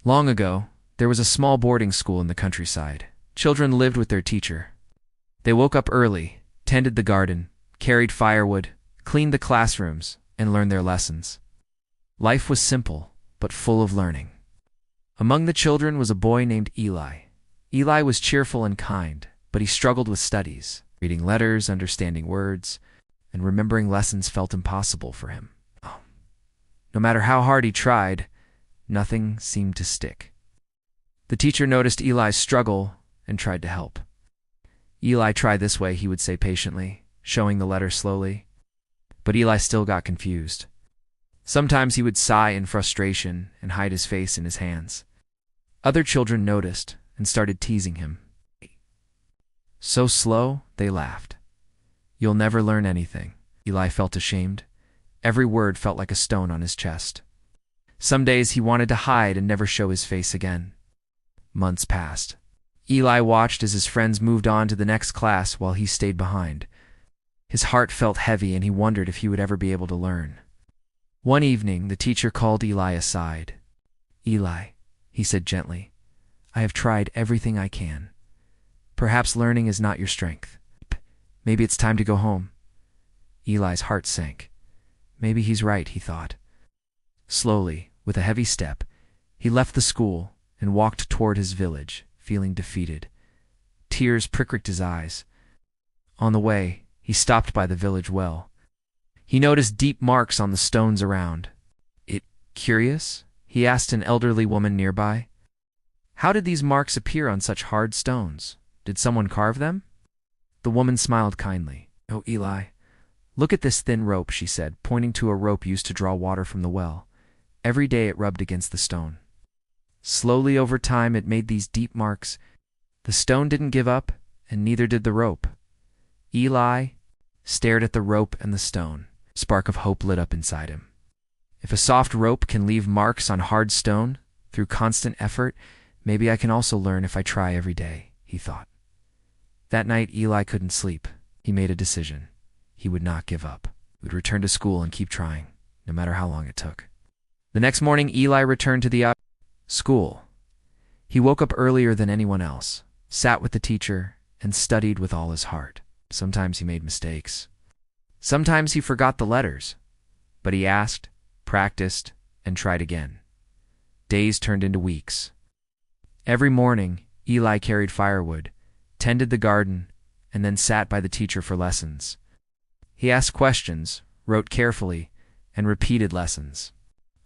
Long ago, there was a small boarding school in the countryside. Children lived with their teacher. They woke up early, tended the garden, carried firewood, cleaned the classrooms, and learned their lessons. Life was simple, but full of learning. Among the children was a boy named Eli. Eli was cheerful and kind, but he struggled with studies. Reading letters, understanding words, and remembering lessons felt impossible for him. No matter how hard he tried, nothing seemed to stick. The teacher noticed Eli's struggle and tried to help. "Eli, try this way," he would say patiently, showing the letter slowly. But Eli still got confused. Sometimes he would sigh in frustration and hide his face in his hands. Other children noticed and started teasing him. "So slow," they laughed. "You'll never learn anything." Eli felt ashamed. Every word felt like a stone on his chest. Some days he wanted to hide and never show his face again. Months passed. Eli watched as his friends moved on to the next class while he stayed behind. His heart felt heavy and he wondered if he would ever be able to learn. One evening, the teacher called Eli aside. "Eli," he said gently, "I have tried everything I can. Perhaps learning is not your strength. Maybe it's time to go home." Eli's heart sank. Maybe he's right, he thought. Slowly, with a heavy step, he left the school and walked toward his village, feeling defeated. Tears pricked his eyes. On the way, he stopped by the village well. He noticed deep marks on the stones around. Curious?" he asked an elderly woman nearby. "How did these marks appear on such hard stones? Did someone carve them?" The woman smiled kindly. "Oh, Eli, look at this thin rope," she said, pointing to a rope used to draw water from the well. Every day it rubbed against the stone. Slowly over time it made these deep marks. The stone didn't give up, and neither did the rope. Eli stared at the rope and the stone. A spark of hope lit up inside him. If a soft rope can leave marks on hard stone through constant effort, maybe I can also learn if I try every day, he thought. That night Eli couldn't sleep. He made a decision. He would not give up. He would return to school and keep trying, no matter how long it took. The next morning, Eli returned to the school. He woke up earlier than anyone else, sat with the teacher, and studied with all his heart. Sometimes he made mistakes. Sometimes he forgot the letters, but he asked, practiced, and tried again. Days turned into weeks. Every morning, Eli carried firewood, tended the garden, and then sat by the teacher for lessons. He asked questions, wrote carefully, and repeated lessons.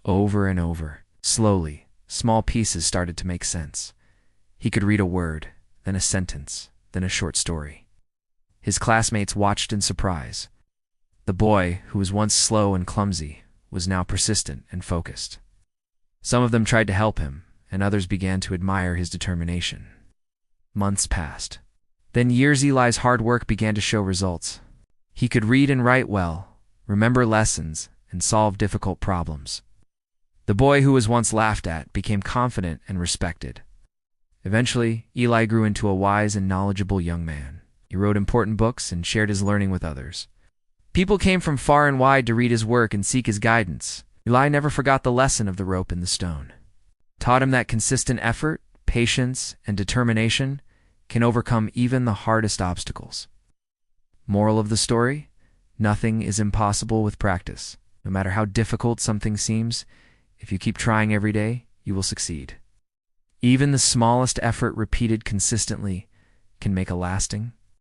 Over and over. Slowly, small pieces started to make sense. He could read a word, then a sentence, then a short story. His classmates watched in surprise. The boy, who was once slow and clumsy, was now persistent and focused. Some of them tried to help him, and others began to admire his determination. Months passed. Then years Eli's hard work began to show results. He could read and write well, remember lessons, and solve difficult problems. The boy who was once laughed at became confident and respected. Eventually, Eli grew into a wise and knowledgeable young man. He wrote important books and shared his learning with others. People came from far and wide to read his work and seek his guidance. Eli never forgot the lesson of the rope and the stone. It taught him that consistent effort, patience, and determination can overcome even the hardest obstacles. Moral of the story? Nothing is impossible with practice. No matter how difficult something seems, if you keep trying every day, you will succeed. Even the smallest effort repeated consistently can make a lasting